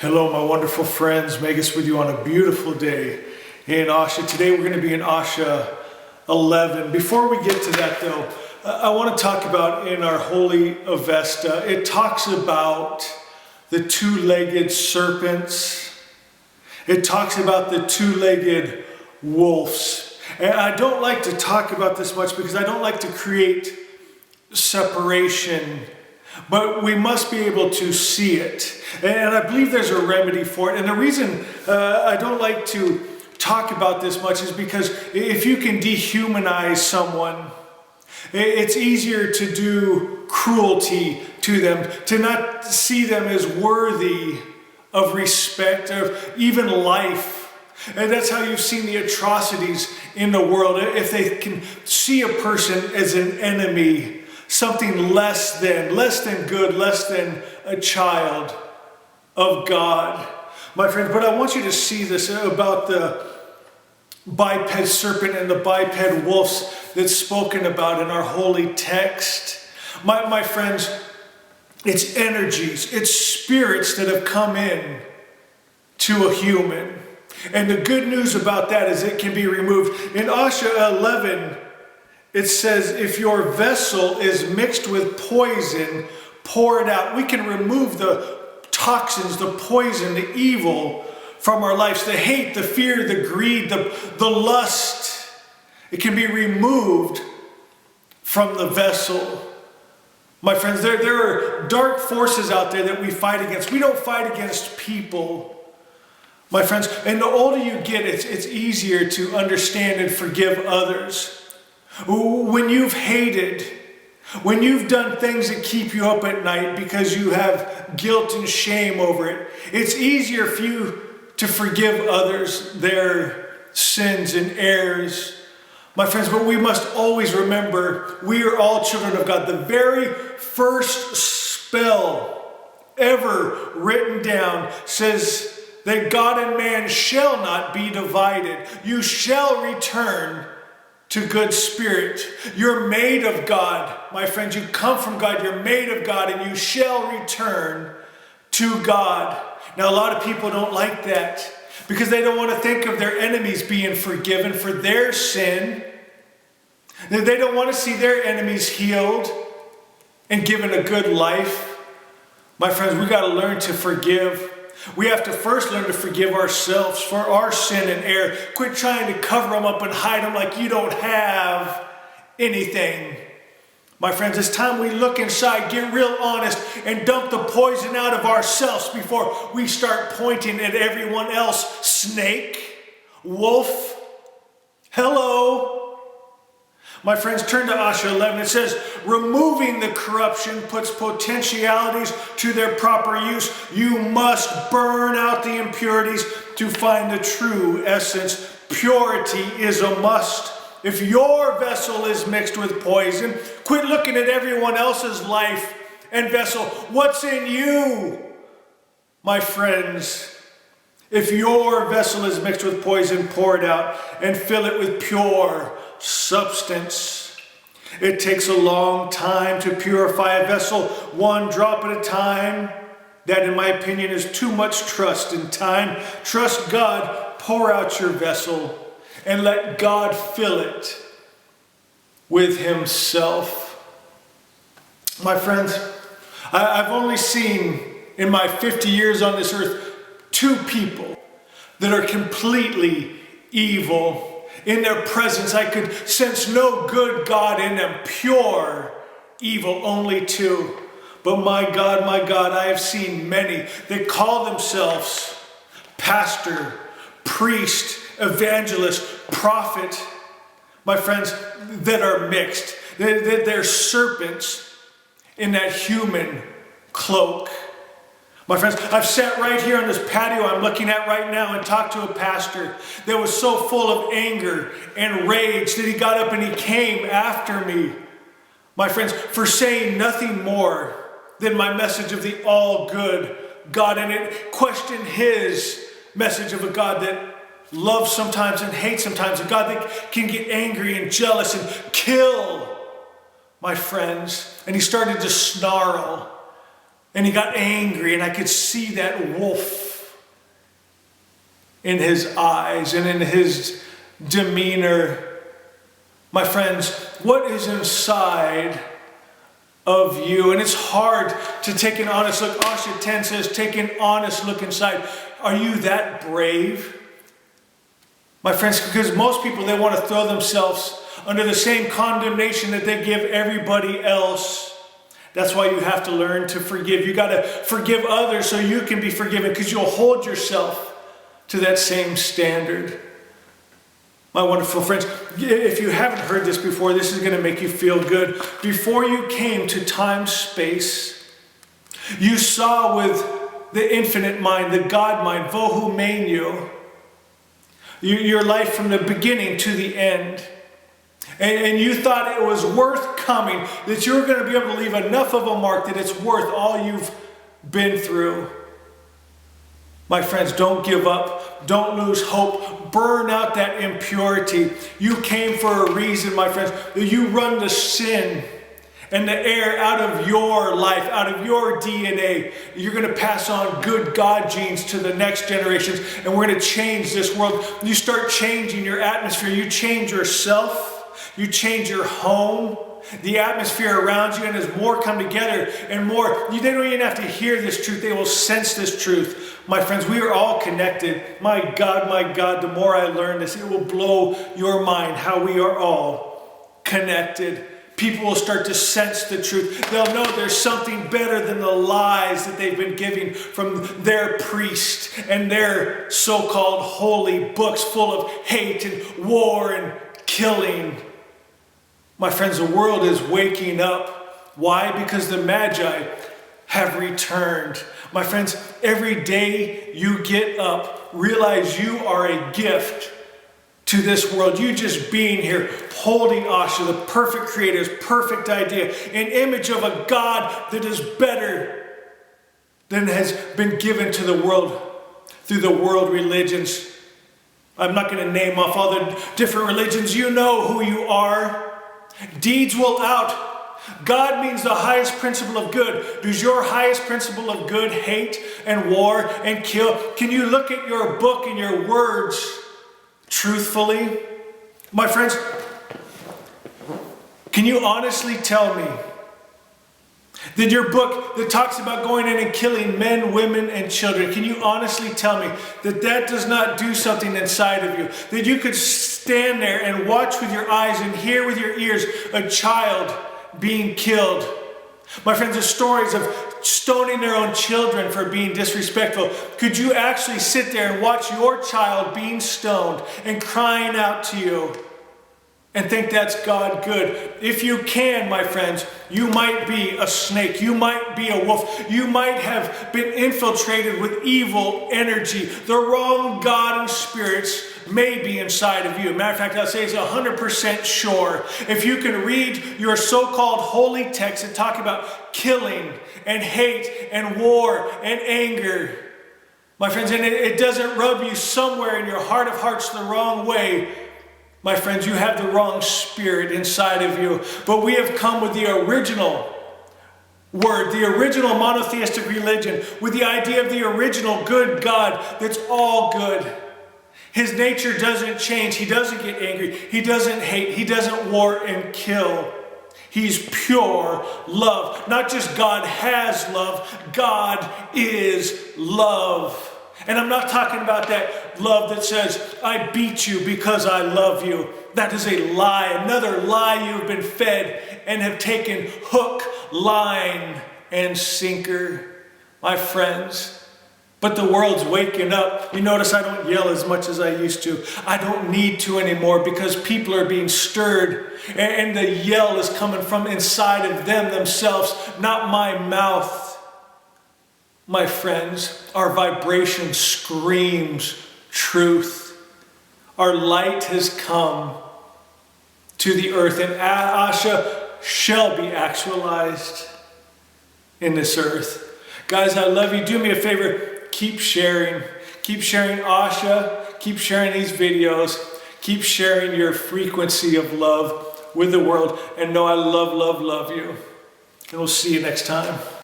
Hello, my wonderful friends. Megas with you on a beautiful day in Asha. Today we're going to be in Asha 11. Before we get to that though, I want to talk about in our Holy Avesta, it talks about the two-legged serpents. It talks about the two-legged wolves. And I don't like to talk about this much because I don't like to create separation, but we must be able to see it. And I believe there's a remedy for it. And the reason I don't like to talk about this much is because if you can dehumanize someone, it's easier to do cruelty to them, to not see them as worthy of respect, of even life. And that's how you've seen the atrocities in the world. If they can see a person as an enemy, something less than good, less than a child of God. My friends, but I want you to see this about the biped serpent and the biped wolves that's spoken about in our holy text. My friends, it's energies, it's spirits that have come in to a human. And the good news about that is it can be removed. In Asha 11, it says, if your vessel is mixed with poison, pour it out. We can remove the toxins, the poison, the evil from our lives, the hate, the fear, the greed, the lust. It can be removed from the vessel. My friends, there are dark forces out there that we fight against. We don't fight against people. My friends, and the older you get, it's easier to understand and forgive others. When you've hated, when you've done things that keep you up at night because you have guilt and shame over it, it's easier for you to forgive others their sins and errors. My friends, but we must always remember we are all children of God. The very first spell ever written down says that God and man shall not be divided. You shall return to good spirit. You're made of God, my friends. You come from God. You're made of God, and you shall return to God. Now, a lot of people don't like that because they don't want to think of their enemies being forgiven for their sin. They don't want to see their enemies healed and given a good life. My friends, we got to learn to forgive. We have to first learn to forgive ourselves for our sin and error. Quit trying to cover them up and hide them like you don't have anything. My friends, it's time we look inside, get real honest, and dump the poison out of ourselves before we start pointing at everyone else. Snake, wolf, hello. My friends, turn to Asha 11. It says, removing the corruption puts potentialities to their proper use. You must burn out the impurities to find the true essence. Purity is a must. If your vessel is mixed with poison, quit looking at everyone else's life and vessel. What's in you, my friends? If your vessel is mixed with poison, pour it out and fill it with pure substance. It takes a long time to purify a vessel, one drop at a time. That, in my opinion, is too much trust in time. Trust God, pour out your vessel, and let God fill it with Himself. My friends, I've only seen in my 50 years on this earth 2 people that are completely evil. In their presence, I could sense no good God in them, pure evil, only 2. But my God, I have seen many that call themselves pastor, priest, evangelist, prophet. My friends, that are mixed. They're serpents in that human cloak. My friends, I've sat right here on this patio I'm looking at right now and talked to a pastor that was so full of anger and rage that he got up and he came after me. My friends, for saying nothing more than my message of the all good God, and it questioned his message of a God that loves sometimes and hates sometimes, a God that can get angry and jealous and kill, my friends. And he started to snarl. And he got angry, and I could see that wolf in his eyes and in his demeanor. My friends, what is inside of you? And it's hard to take an honest look. Asha 10 says, take an honest look inside. Are you that brave? My friends, because most people, they want to throw themselves under the same condemnation that they give everybody else. That's why you have to learn to forgive. You got to forgive others so you can be forgiven, because you'll hold yourself to that same standard. My wonderful friends, if you haven't heard this before, this is going to make you feel good. Before you came to time, space, you saw with the infinite mind, the God mind, Vohu Menu, your life from the beginning to the end. And you thought it was worth coming, that you were going to be able to leave enough of a mark that it's worth all you've been through. My friends, don't give up. Don't lose hope. Burn out that impurity. You came for a reason, my friends. You run the sin and the air out of your life, out of your DNA. You're going to pass on good God genes to the next generations, and we're going to change this world. You start changing your atmosphere. You change yourself. You change your home, the atmosphere around you, and as more come together and more, they don't even have to hear this truth. They will sense this truth. My friends, we are all connected. My God, the more I learn this, it will blow your mind how we are all connected. People will start to sense the truth. They'll know there's something better than the lies that they've been giving from their priest and their so-called holy books full of hate and war and killing. My friends, the world is waking up. Why? Because the Magi have returned. My friends, every day you get up, realize you are a gift to this world. You just being here, holding Asha, the perfect creator's perfect idea, an image of a God that is better than has been given to the world through the world religions. I'm not going to name off all the different religions. You know who you are. Deeds will out. God means the highest principle of good. Does your highest principle of good hate and war and kill? Can you look at your book and your words truthfully? My friends, can you honestly tell me that your book that talks about going in and killing men, women, and children, can you honestly tell me that that does not do something inside of you? That you could stand there and watch with your eyes and hear with your ears a child being killed? My friends, the stories of stoning their own children for being disrespectful. Could you actually sit there and watch your child being stoned and crying out to you and think that's God good? If you can, my friends, you might be a snake. You might be a wolf. You might have been infiltrated with evil energy. The wrong God and spirits may be inside of you. Matter of fact, I'll say it's 100% sure. If you can read your so-called holy texts that talk about killing and hate and war and anger, my friends, and it doesn't rub you somewhere in your heart of hearts the wrong way, my friends, you have the wrong spirit inside of you. But we have come with the original word, the original monotheistic religion, with the idea of the original good God that's all good. His nature doesn't change. He doesn't get angry. He doesn't hate. He doesn't war and kill. He's pure love. Not just God has love. God is love. And I'm not talking about that love that says, I beat you because I love you. That is a lie. Another lie you have been fed and have taken hook, line, and sinker. My friends, but the world's waking up. You notice I don't yell as much as I used to. I don't need to anymore because people are being stirred. And the yell is coming from inside of them themselves, not my mouth. My friends, our vibration screams truth. Our light has come to the earth, and Asha shall be actualized in this earth. Guys, I love you. Do me a favor. Keep sharing. Keep sharing Asha. Keep sharing these videos. Keep sharing your frequency of love with the world. And know I love you. And we'll see you next time.